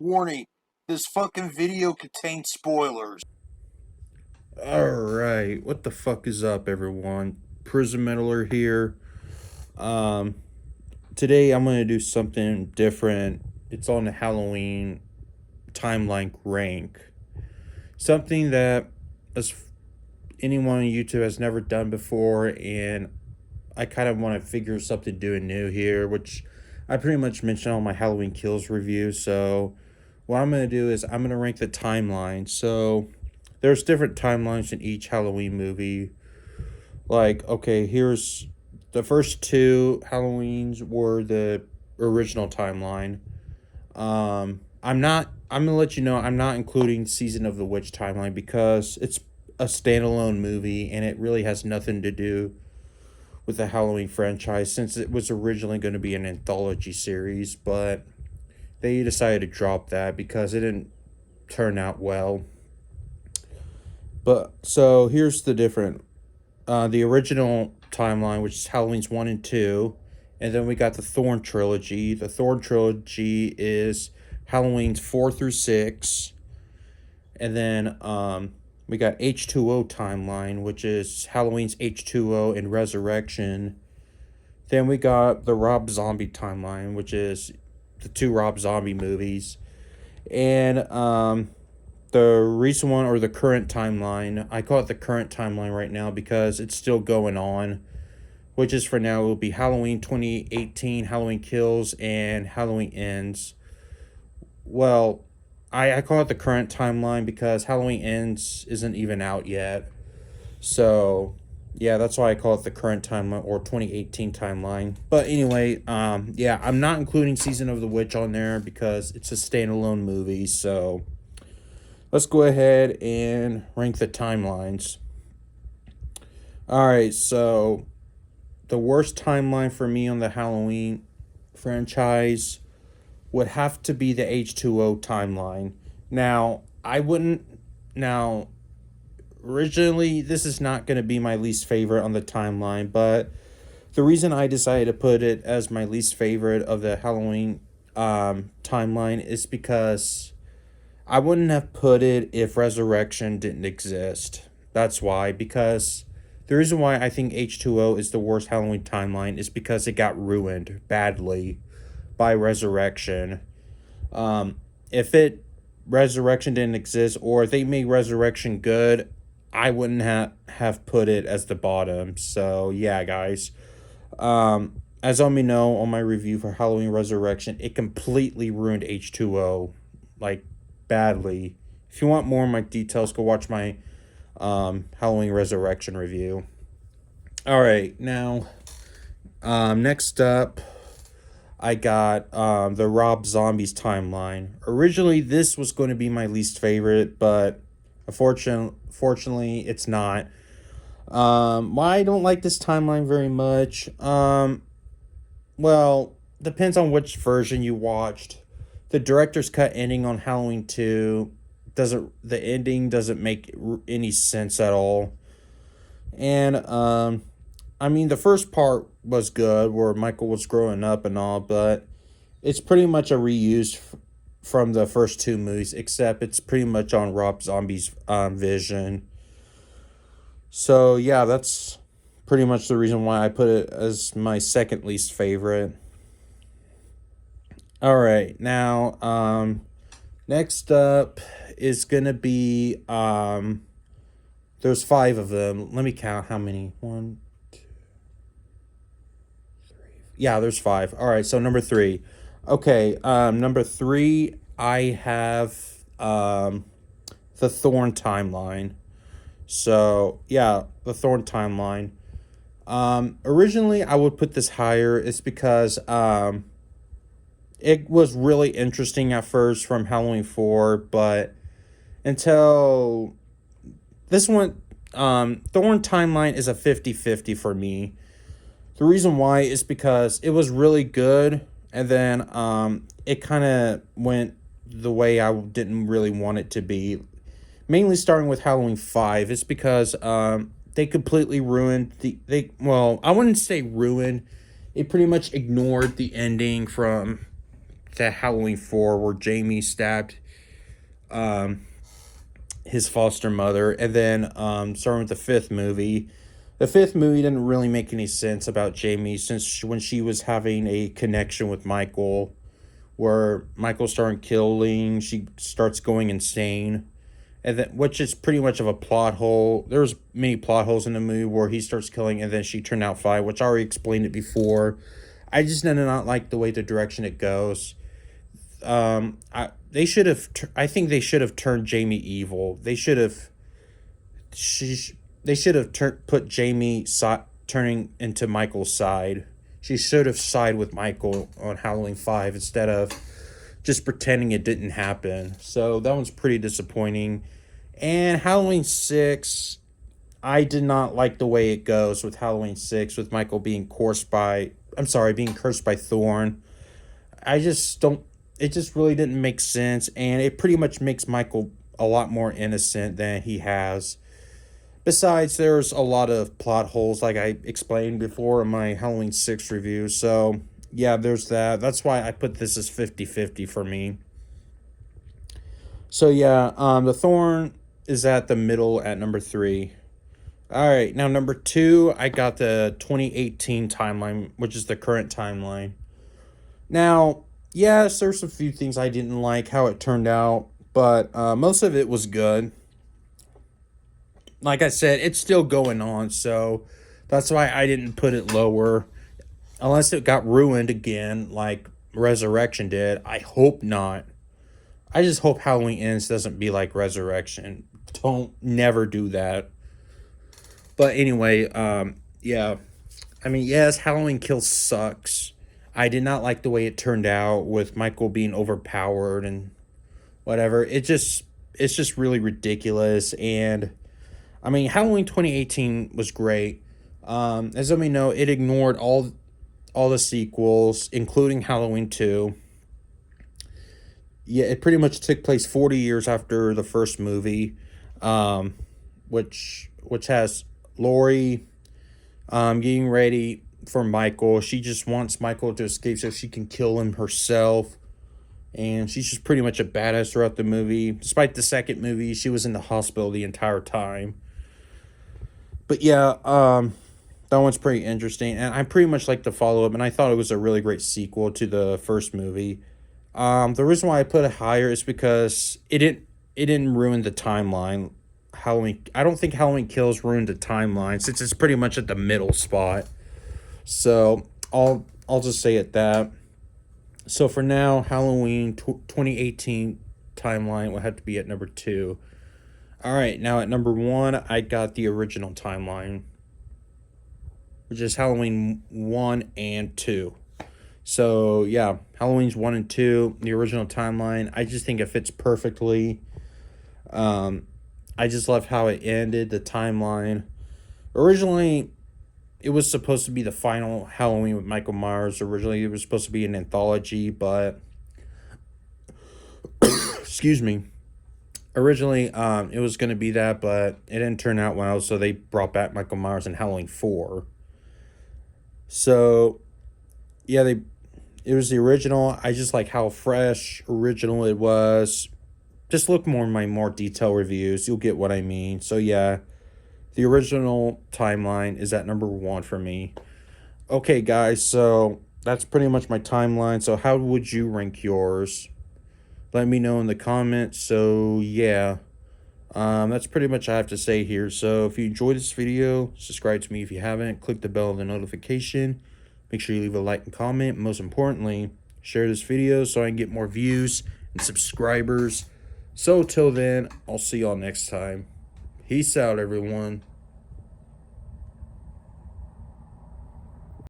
Warning, this fucking video contains spoilers. Alright, what the fuck is up, everyone? Prism Meddler here. Um, Today I'm gonna do something different. It's on the Halloween timeline rank. Something that as anyone on YouTube has never done before, and I kind of want to figure something doing new here, which I pretty much mentioned on my Halloween Kills review. So what I'm gonna do is I'm gonna rank the timeline. So there's different timelines in each Halloween movie. Like, okay, here's the first two Halloweens were the original timeline. I'm gonna let you know I'm not including Season of the Witch timeline because it's a standalone movie and it really has nothing to do with the Halloween franchise since it was originally going to be an anthology series, but they decided to drop that because it didn't turn out well. But so here's the different the original timeline, which is Halloween's 1 and 2, and then we got the Thorn trilogy. The Thorn trilogy is Halloween's 4 through 6, and then we got H2O timeline, which is Halloween's H2O and Resurrection. Then we got the Rob Zombie timeline, which is the two Rob Zombie movies. And the recent one, or the current timeline, I call it the current timeline right now because it's still going on, which is for now will be Halloween 2018, Halloween Kills, and Halloween Ends. Well, I call it the current timeline because Halloween Ends isn't even out yet. So, yeah, that's why I call it the current timeline or 2018 timeline. But anyway, yeah, I'm not including Season of the Witch on there because it's a standalone movie. So, let's go ahead and rank the timelines. All right, so the worst timeline for me on the Halloween franchise would have to be the H2O timeline. Now, I wouldn't. Now, originally, this is not going to be my least favorite on the timeline, but the reason I decided to put it as my least favorite of the Halloween timeline is because I wouldn't have put it if Resurrection didn't exist. That's why, because the reason why I think H2O is the worst Halloween timeline is because it got ruined badly by Resurrection. If Resurrection didn't exist, or if they made Resurrection good, I wouldn't have put it as the bottom. So yeah, guys. As all me know on my review for Halloween Resurrection, it completely ruined H2O, like badly. If you want more of my details, go watch my Halloween Resurrection review. All right, now next up, I got the Rob Zombies timeline. Originally, this was going to be my least favorite, but fortunately, it's not. Why I don't like this timeline very much? Well, depends on which version you watched. The director's cut ending on Halloween 2 doesn't the ending doesn't make any sense at all. And I mean, the first part was good where Michael was growing up and all, but it's pretty much a reuse from the first two movies, except it's pretty much on Rob Zombie's vision. So yeah, that's pretty much the reason why I put it as my second least favorite. All right, now next up is gonna be there's five of them. Let me count how many. One, yeah, there's five. All right, so number three. Okay, number three, I have the Thorn timeline. So yeah, the Thorn timeline. Originally I would put this higher. It's because it was really interesting at first from Halloween 4, but until this one, Thorn timeline is a 50-50 for me. The reason why is because it was really good, and then it kind of went the way I didn't really want it to be. Mainly starting with Halloween 5, it's because they completely ruined well, I wouldn't say ruined. It pretty much ignored the ending from to Halloween 4, where Jamie stabbed his foster mother. And then starting with the fifth movie. The fifth movie didn't really make any sense about Jamie, since when she was having a connection with Michael, where Michael started killing, she starts going insane. And then, which is pretty much of a plot hole. There's many plot holes in the movie where he starts killing and then she turned out fine, which I already explained it before. I just did not like the way the direction it goes. They should have. I think they should have turned Jamie evil. They should have. They should have put Jamie turning into Michael's side. She should have sided with Michael on Halloween 5 instead of just pretending it didn't happen. So that one's pretty disappointing. And Halloween 6, I did not like the way it goes with Halloween 6, with Michael being cursed by Thorn. I just don't. It just really didn't make sense, and it pretty much makes Michael a lot more innocent than he has. Besides, there's a lot of plot holes, like I explained before in my Halloween 6 review. So, yeah, there's that. That's why I put this as 50-50 for me. So, yeah, the Thorn is at the middle at number 3. All right, now number 2, I got the 2018 timeline, which is the current timeline. Now, yes, there's a few things I didn't like how it turned out, but most of it was good. Like I said, it's still going on, so that's why I didn't put it lower. Unless it got ruined again, like Resurrection did. I hope not. I just hope Halloween Ends doesn't be like Resurrection. Never do that. But anyway, yeah. I mean, yes, Halloween Kills sucks. I did not like the way it turned out with Michael being overpowered and whatever. It's just really ridiculous. And I mean, Halloween 2018 was great. As let me know, it ignored all the sequels, including Halloween 2. Yeah, it pretty much took place 40 years after the first movie, which has Laurie getting ready for Michael. She just wants Michael to escape so she can kill him herself. And she's just pretty much a badass throughout the movie. Despite the second movie, she was in the hospital the entire time. But yeah, that one's pretty interesting. And I pretty much like the follow-up, and I thought it was a really great sequel to the first movie. The reason why I put it higher is because it didn't ruin the timeline. I don't think Halloween Kills ruined the timeline, since it's pretty much at the middle spot. So I'll just say it that. So for now, Halloween 2018 timeline will have to be at number 2. All right, now at number 1, I got the original timeline, which is Halloween 1 and 2. So yeah, Halloween's 1 and 2, the original timeline. I just think it fits perfectly. I just love how it ended, the timeline. Originally, it was supposed to be the final Halloween with Michael Myers. Originally, it was supposed to be an anthology, but excuse me. Originally, it was going to be that, but it didn't turn out well, so they brought back Michael Myers in Halloween 4. So, yeah, it was the original. I just like how fresh, original it was. Just look more in my more detailed reviews. You'll get what I mean. So, yeah, the original timeline is at number 1 for me. Okay, guys, so that's pretty much my timeline. So how would you rank yours? Let me know in the comments. So, yeah, that's pretty much I have to say here. So if you enjoyed this video, subscribe to me if you haven't. Click the bell and the notification. Make sure you leave a like and comment. Most importantly, share this video so I can get more views and subscribers. So till then, I'll see y'all next time. Peace out, everyone.